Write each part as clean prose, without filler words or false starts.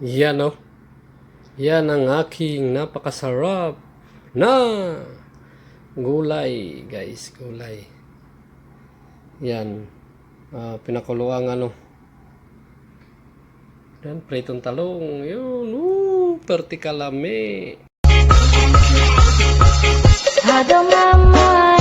Yan o. Yan ang aking napakasarap na gulay, guys. Gulay. Yan. Pinakuluang Yan, pritong talong. Yun. Pertikalame. Aduh mama,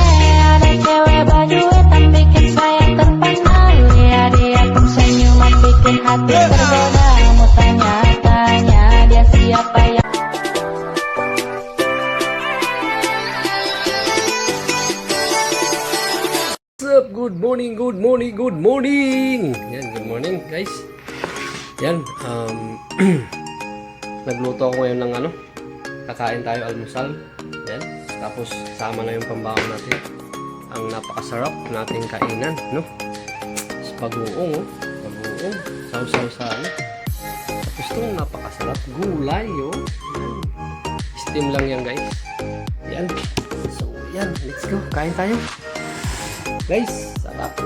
ada cewek baju hitam bikin saya terpana. Lihat dia pun senyuman bikin hati tergoda. Mau tanya-tanya dia siapa yang What's up? Good morning, good morning, good morning. Yan, good morning, guys. Yan, nagluto ako ngayon ng kakain tayo almusal. Yan, tapos sama na yung pambaon natin. Ang napakasarap nating kainan, no? Bagoong, bagoong. Sausaw sa Tapos itong napakasarap gulay, Yan. Steam lang yan, guys. Yan. So, yan, let's go. Kain tayo. Guys, sarap.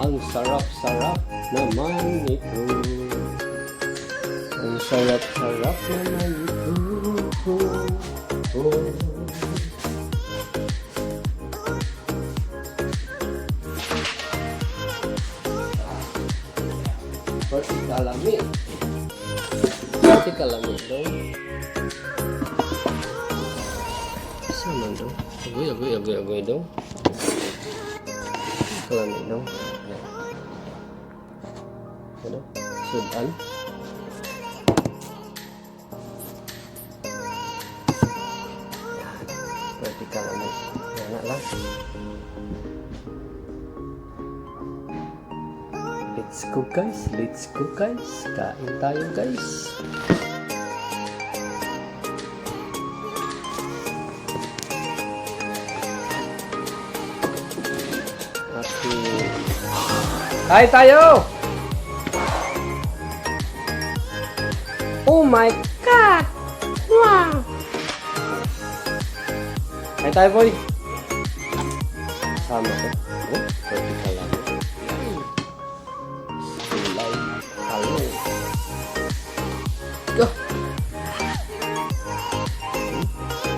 Ang sarap-sarap naman ito. Ang sarap-sarap naman ito. Pertikalame. Pertikalame daw. Sama daw. Agoy daw. Kalame daw. Ano? Sudan. Pertikalame. Yan lang. Let's go guys, kain tayo guys. Kain tayo. Oh my god. Wow. Kain tayo boy. Sama ko. Pertikalame. Go.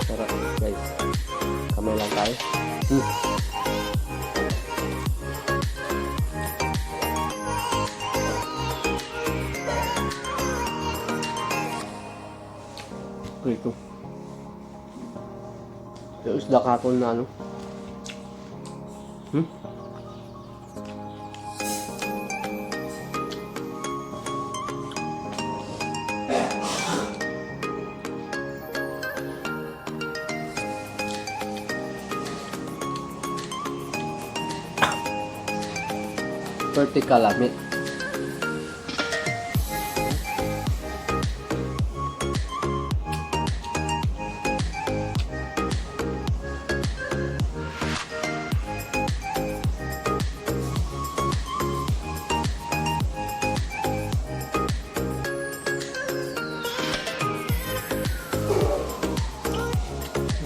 Sarap guys. Kamay lang tayo. Ito. Yung isda kapon na Pertikalame.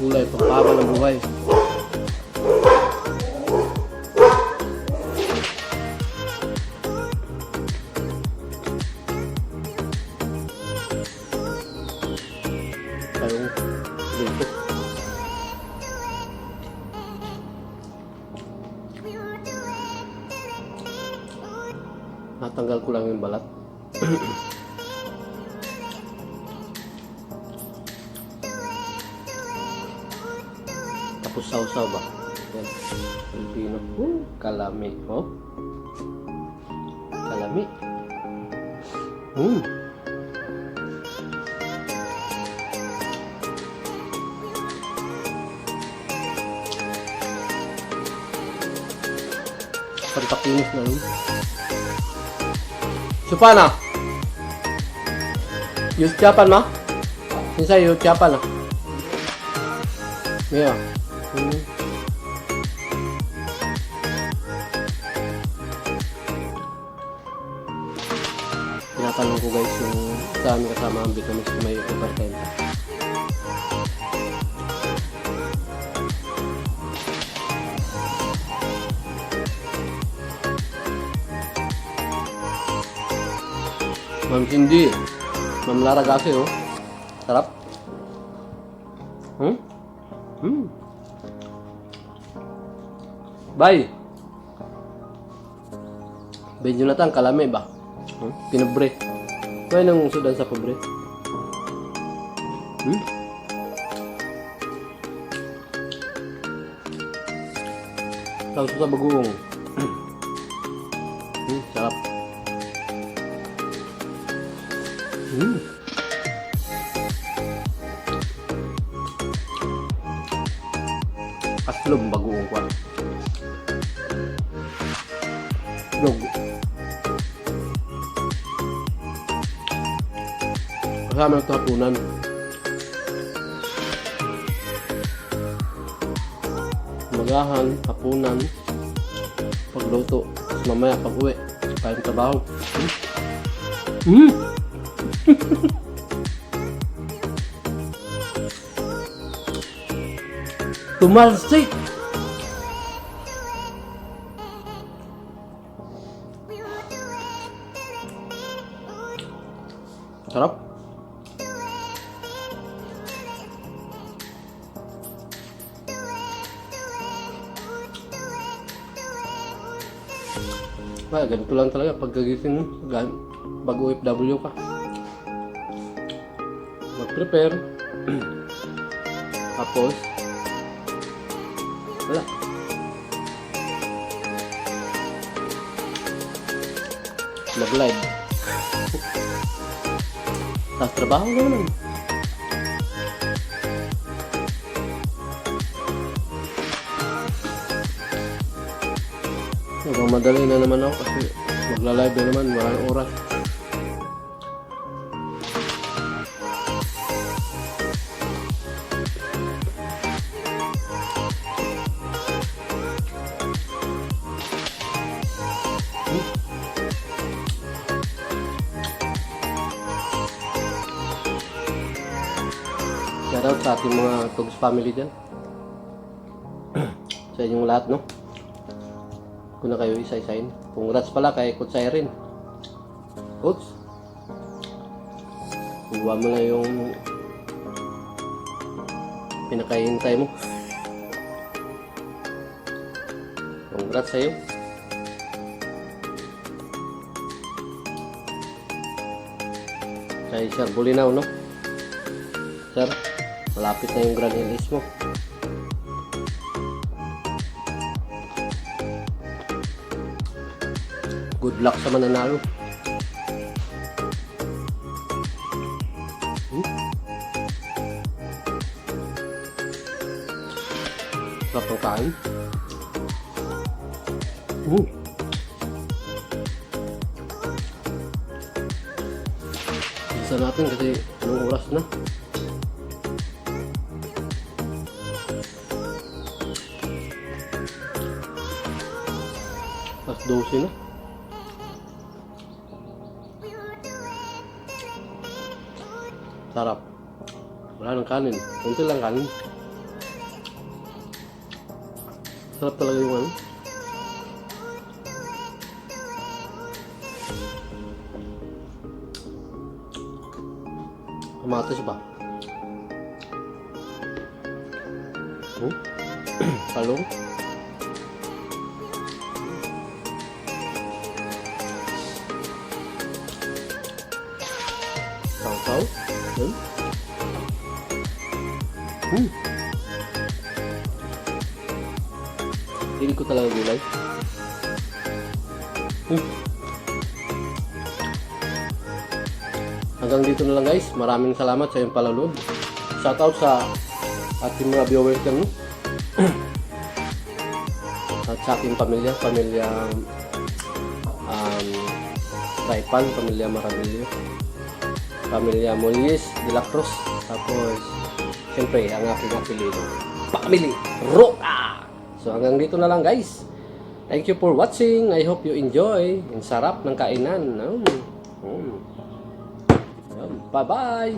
Gulay, pagpaba ng buhay. Dito. Natanggal ko lang yung balat. Tapos sausaw ba? Yan. Pilipino. Kalami. Kalami. Pantakinis na yun. Supana. Yung siyapan ma? Sinsay yung siyapan na. Maya. Tinatanong ko guys yung sa amin kasama ang vitamins kung may overtime. Ma'am Cindy. Ma'am Lara kasi, oh. Sarap. Bye. Ben Jonathan, kalame ba? Pinobre. May nang sudan sa pobre. Tapos sa bagoong. Sarap. Aslog bagoong ko. Log. Kasama ito hapunan. Magahan, hapunan, pagluto, tapos mamaya pag uwi, kayong trabaho. Tumalsik! Sarap. Ba, ganito lang talaga pagkagising mo, bago OFW ka. Mag-prepare. Tapos, wala. Mag-live. Tapos trabaho na naman. Madali na naman ako kasi magla-live na naman, walang oras. Shout out sa ating mga Tugs family dyan. Sa inyong lahat, no? Kung na kayo isa-isain. Congrats pala kay Coach Irene. Coach, kuha mo na yung pinakahintay mo. Congrats sa'yo. Kay Sir Bulinaw, no? Sir, malapit na yung Grand Hills mo. Good luck sa mananalo. Sarap ang kain. Isa natin kasi anong oras na. Pas 12 na. Sarap. Wala nang kanin. Kunti lang kanin. Sarap talaga yung ano. Kamatis ba? Talong. Saw-saw. Hindi ko talaga gulay. Hanggang dito na lang guys. Maraming salamat sa iyong palanood. Shoutout sa ating mga viewers dyan, no? At sa aking pamilya Taipan, pamilya Marabilio, pamilya Molles de la Cruz, tapos siyempre ang aking apelido, Family Roca. So hanggang dito na lang guys. Thank you for watching. I hope you enjoy. Ang sarap ng kainan. Bye bye.